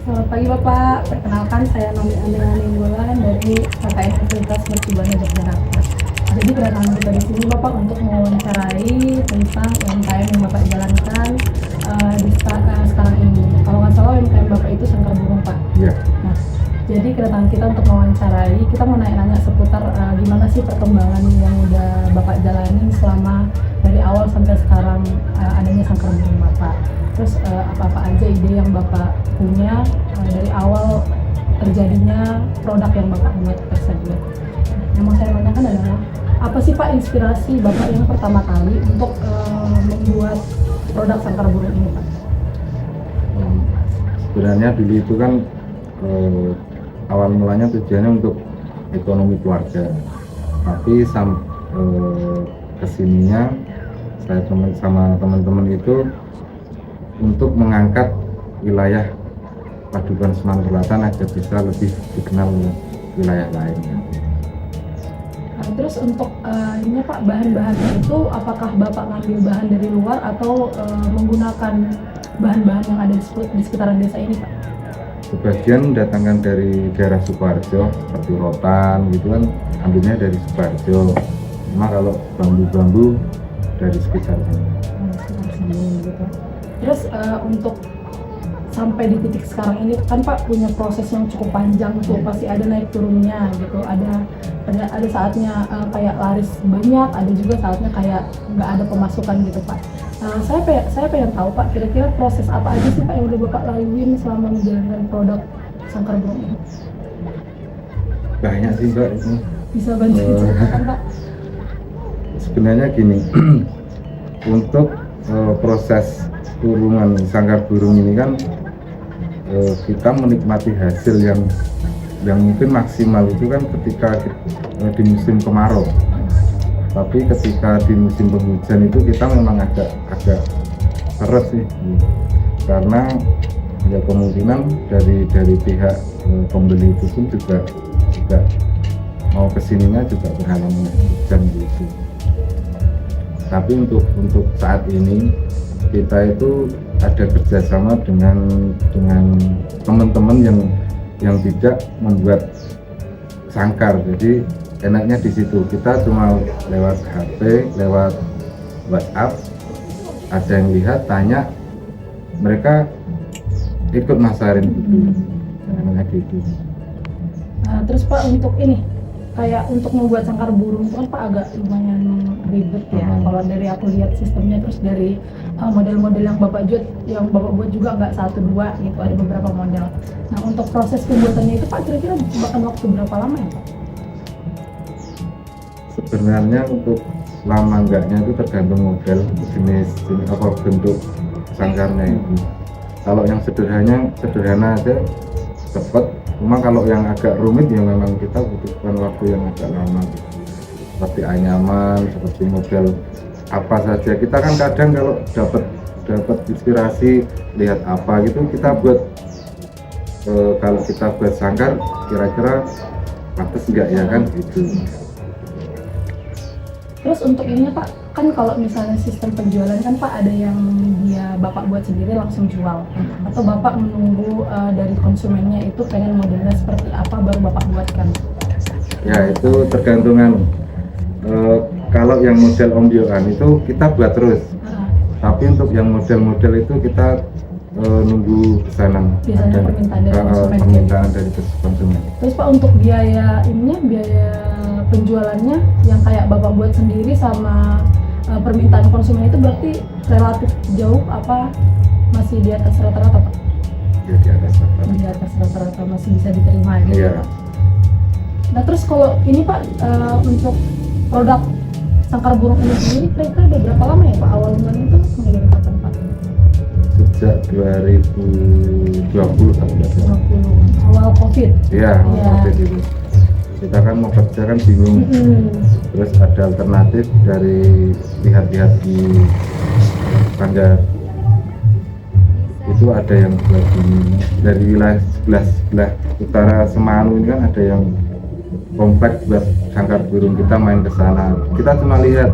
Selamat pagi Bapak, perkenalkan saya Nomi Andrea Ninggolan dari KKN Fakultas Mercubuana Yogyakarta. Jadi kedatangan kita di sini Bapak untuk mewawancarai tentang UMKM yang Bapak jalankan di sekarang ini. Kalau nggak salah UMKM Bapak itu Sangkar Burung Pak. Iya. Nah, jadi kedatangan kita untuk mewawancarai, kita mau nanya-nanya seputar gimana sih perkembangan yang udah Bapak jalani selama dari awal sampai sekarang adanya Sangkar Burung Bapak. Terus apa-apa aja ide yang Bapak punya dari awal terjadinya produk yang Bapak buat tersebut. Yang mau saya tanyakan adalah apa sih Pak inspirasi Bapak yang pertama kali untuk membuat produk Sangkar Burung ini Pak? Sebenarnya dulu itu kan awal mulanya tujuannya untuk ekonomi keluarga, tapi kesininya saya sama teman-teman itu untuk mengangkat wilayah Padukan Semarang Selatan agar bisa lebih dikenal wilayah lainnya. Terus untuk ini Pak, bahan-bahannya itu apakah Bapak ngambil bahan dari luar atau menggunakan bahan-bahan yang ada di sekitaran desa ini Pak? Sebagian datangkan dari daerah Sukoharjo seperti rotan gitu kan, ambilnya dari Sukoharjo. Cuma kalau bambu-bambu dari sekitar sini. Sekitar sini gitu. Terus untuk sampai di titik sekarang ini kan Pak punya proses yang cukup panjang tuh, pasti ada naik turunnya gitu, ada saatnya kayak laris banyak, ada juga saatnya kayak nggak ada pemasukan gitu Pak. Saya pengen tahu Pak, kira-kira proses apa aja sih Pak yang udah Bapak laluin selama menjalankan produk Sangkar Burung ini? Banyak sih Mbak itu. Bisa bantu diceritakan Pak? Sebenarnya gini, untuk proses turunan Sangkar Burung ini kan kita menikmati hasil yang mungkin maksimal itu kan ketika di musim kemarau. Tapi ketika di musim penghujan itu kita memang agak keras sih, karena ya kemungkinan dari pihak pembeli itu pun juga mau kesininya juga berhalangan hujan gitu. Tapi untuk saat ini kita itu ada kerjasama dengan teman-teman yang tidak membuat sangkar. Jadi enaknya di situ kita cuma lewat HP, lewat WhatsApp, ada yang lihat tanya, mereka ikut masarin gitu, enaknya gitu. Terus Pak untuk ini kayak untuk membuat sangkar burung itu kan Pak agak lumayan ribet ya. Kalau dari aku lihat sistemnya, terus dari model-model yang Bapak buat juga nggak satu dua gitu, ada beberapa model. Nah untuk proses pembuatannya itu Pak kira-kira makan waktu berapa lama ya Pak? Sebenarnya untuk lama enggaknya itu tergantung model, jenis apa bentuk sangkarnya itu. Kalau yang sederhana aja cepat. Cuma kalau yang agak rumit ya memang kita butuhkan waktu yang agak lama gitu. Seperti anyaman, seperti model apa saja. Kita kan kadang kalau dapat inspirasi lihat apa gitu kita buat kalau kita buat sangkar kira-kira pantas enggak ya kan gitu. Terus untuk ini Pak, kan kalau misalnya sistem penjualan kan Pak ada yang dia Bapak buat sendiri langsung jual, atau Bapak menunggu dari konsumennya itu pengen modelnya seperti apa baru Bapak buatkan? Ya itu tergantungan. Kalau yang model ombyoan itu kita buat terus, tapi untuk yang model-model itu kita nunggu pesanan. Biasanya permintaan dari konsumen. Terus Pak untuk biaya penjualannya yang kayak Bapak buat sendiri sama permintaan konsumen itu berarti relatif jauh apa masih di atas rata-rata Pak? Ya di atas rata-rata. Di atas rata-rata masih bisa diterima gitu. Iya. Nah terus kalau ini Pak untuk produk sangkar burung ini sendiri kira-kira udah berapa lama ya Pak awal mulanya itu mulai dari kapan Pak? Sejak 2020 kalau nggak salah. 20 awal COVID. Iya, Iya. waktu itu kita kan mau kerja kan bingung. Terus ada alternatif dari lihat-lihat di Banjar. Itu ada yang buat ini dari wilayah sebelah utara Semanu ini kan ada yang kompleks buat sangkar burung, kita main ke sana. Kita cuma lihat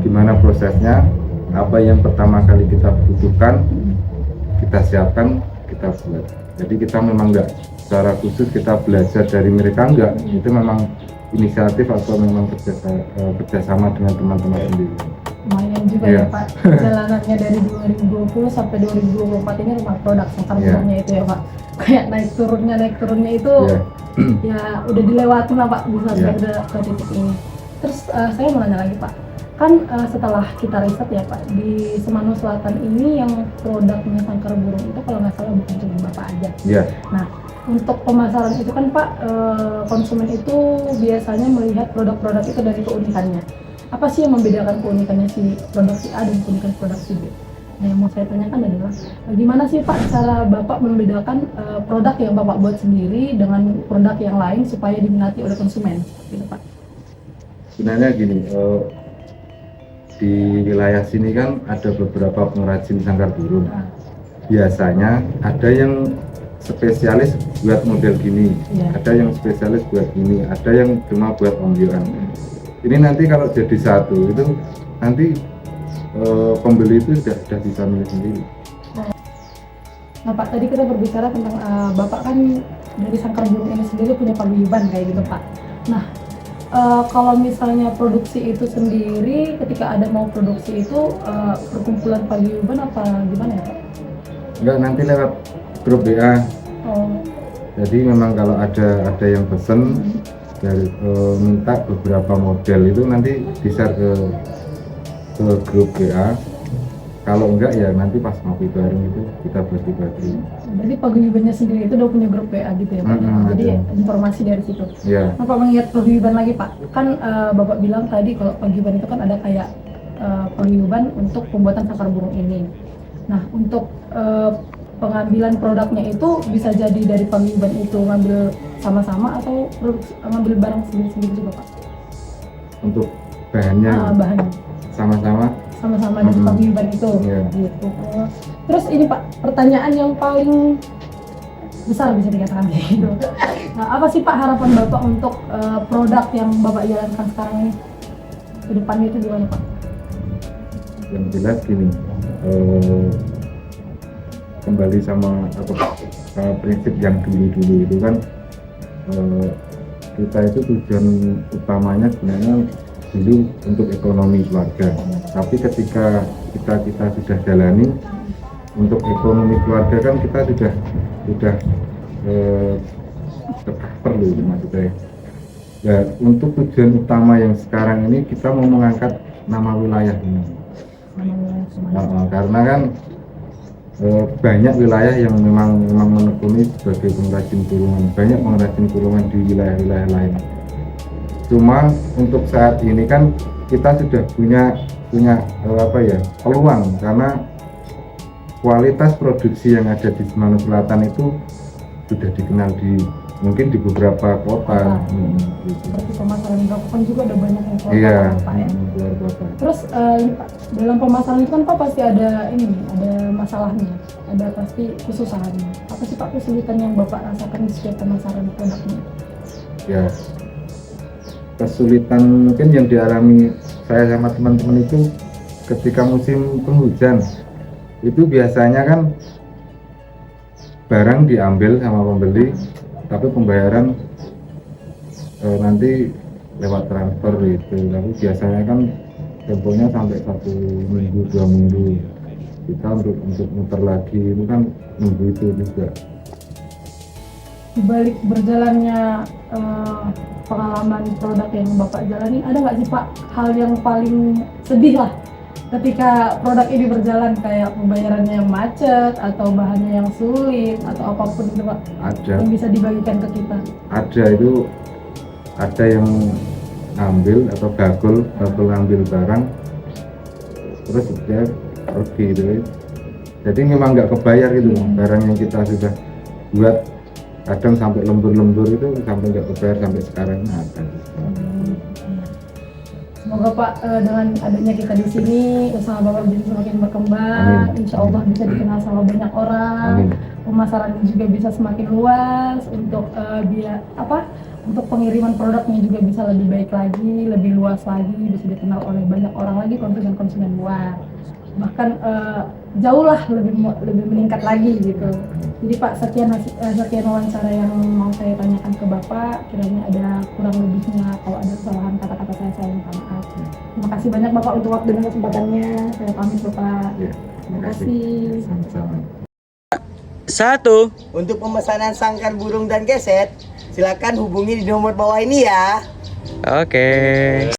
gimana prosesnya, apa yang pertama kali kita butuhkan, kita siapkan, kita buat. Jadi kita memang nggak secara khusus kita belajar dari mereka, enggak. Itu memang inisiatif atau memang kerjasama dengan teman-teman sendiri. Lumayan juga Iya. ya Pak, perjalanannya dari 2020 sampai 2024 ini rumah produk sangkar Iya. burungnya itu ya Pak. Kayak naik turunnya itu Iya. ya udah dilewatin lah Pak, bisa Iya. sampai ke titik ini. Terus saya mau nanya lagi Pak, kan setelah kita riset ya Pak, di Semanu Selatan ini yang produknya sangkar burung itu kalau nggak salah bukan cuma Bapak aja. Iya. Nah, untuk pemasaran itu kan Pak, konsumen itu biasanya melihat produk-produk itu dari keunikannya. Apa sih yang membedakan keunikannya si produk si A dan keunikan produk si B? Nah, yang mau saya tanyakan adalah bagaimana sih Pak cara Bapak membedakan produk yang Bapak buat sendiri dengan produk yang lain supaya diminati oleh konsumen, gitu Pak? Sebenarnya gini, di wilayah sini kan ada beberapa pengrajin sangkar burung. Nah, Biasanya ada yang spesialis buat model gini, Iya. ada yang spesialis buat gini, ada yang cuma buat onggolan. Ini nanti kalau jadi satu itu nanti pembeli itu sudah bisa milih sendiri. Nah Pak, tadi kita berbicara tentang Bapak kan dari sangkar burung ini sendiri punya paguyuban kayak gitu Pak. Nah, kalau misalnya produksi itu sendiri, ketika ada mau produksi itu perkumpulan paguyuban apa gimana ya Pak? Enggak, nanti lewat grup WA. Oh, Jadi memang kalau ada yang pesen dari minta beberapa model itu nanti di-share ke grup WA. Kalau enggak ya nanti pas ngopi bareng itu kita bagi-bagi. jadi paguyubannya sendiri itu udah punya grup WA gitu ya Pak? Jadi ada. informasi dari situ. Ya, Nah Pak, mengingat paguyuban lagi Pak, kan Bapak bilang tadi kalau paguyuban itu kan ada kayak paguyuban untuk pembuatan sangkar burung ini. Nah, untuk pengambilan produknya itu bisa jadi dari paguyuban itu ngambil sama-sama atau ngambil barang sendiri-sendiri juga Pak? untuk bahannya Bahannya sama-sama. dari paguyuban itu. Iya. Gitu. Terus ini Pak, pertanyaan yang paling besar bisa dikatakan kayak gitu. Nah, apa sih Pak harapan Bapak untuk produk yang Bapak jalankan sekarang ini? Ke depannya itu gimana Pak? Yang jelas gini, kembali sama prinsip yang dulu itu kan, kita itu tujuan utamanya sebenarnya dulu untuk ekonomi keluarga. Tapi ketika kita sudah jalani untuk ekonomi keluarga kan kita sudah tercover loh maksudnya. Ya, untuk tujuan utama yang sekarang ini kita mau mengangkat nama wilayah ini. Karena kan banyak wilayah yang memang menekuni sebagai pengrajin kurungan, banyak pengrajin kurungan di wilayah-wilayah lain. Cuma untuk saat ini kan kita sudah punya peluang, karena kualitas produksi yang ada di Semanu Selatan itu sudah dikenal mungkin di beberapa kota. Seperti pemasaran di Balikpapan juga ada banyak yang keluar Iya, kota, Pak ya. keluar kota. Terus ini, Pak, dalam pemasaran itu kan Pak pasti ada ada masalahnya, ada pasti kesusahannya. Apa sih Pak kesulitan yang Bapak rasakan di setiap pemasaran produknya? Ya, kesulitan mungkin yang dialami saya sama teman-teman itu ketika musim penghujan itu biasanya kan barang diambil sama pembeli, tapi pembayaran nanti lewat transfer gitu. Tapi biasanya kan temponya sampai 1 minggu 2 minggu. Kita untuk muter lagi itu kan minggu itu juga. Di balik berjalannya pengalaman produk yang Bapak jalani, ada nggak sih Pak hal yang paling sedih lah ketika produk ini berjalan, kayak pembayarannya yang macet atau bahannya yang sulit atau apapun itu Pak, Ada. yang bisa dibagikan ke kita? Ada itu, ada yang ngambil atau bagul ngambil barang terus dia pergi gitu. Jadi memang nggak kebayar gitu barang yang kita sudah buat, kadang sampai lembur-lembur itu sampai nggak kebayar sampai sekarang ada. Semoga Pak dengan adanya kita di sini usaha Bapak bisa semakin berkembang. Amin. Insya Allah bisa dikenal sama banyak orang. Amin. Pemasaran juga bisa semakin luas untuk biar untuk pengiriman produknya juga bisa lebih baik lagi, lebih luas lagi, bisa dikenal oleh banyak orang lagi, konsumen-konsumen luar. Bahkan jauh lah lebih meningkat lagi gitu. Jadi Pak, sekian wawancara yang mau saya tanyakan ke Bapak. Kiranya ada kurang lebihnya, kalau ada kesalahan kata-kata saya minta maaf. Terima kasih banyak Bapak untuk waktu dan kesempatannya. Saya pamit Bapak. Ya, Terima kasih. Sama-sama. 1. Untuk pemesanan sangkar burung dan keset, silakan hubungi di nomor bawah ini ya. Oke.